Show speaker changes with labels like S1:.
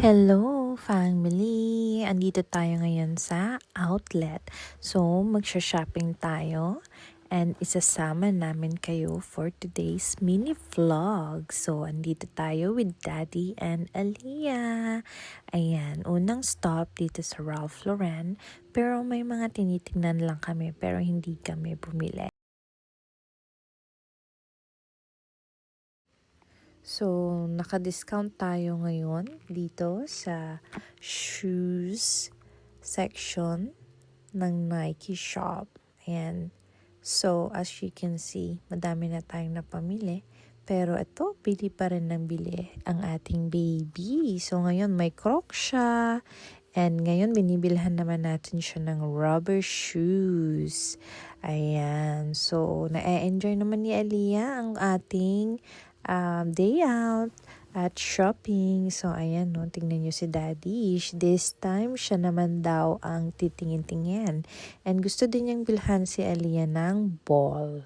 S1: Hello, family! Andito tayo ngayon sa outlet. So, magsha-shopping tayo and isasama namin kayo for today's mini vlog. So, andito tayo with Daddy and Aliyah. Ayan, unang stop dito sa Ralph Lauren. Pero may mga tinitingnan lang kami pero hindi kami bumili. So, naka-discount tayo ngayon dito sa shoes section ng Nike shop. Ayan. So, as you can see, madami na tayong napamili. Pero ito, bili pa rin ng bili ang ating baby. So, ngayon may Crocs siya. And ngayon, binibilhan naman natin siya ng rubber shoes. Ayan. So, na-enjoy naman ni Aliyah ang ating day out at shopping. So, ayan, no, tingnan nyo si Daddy. This time, siya naman daw ang titingin-tingin. And gusto din niyang bilhan si Aliyah ng ball.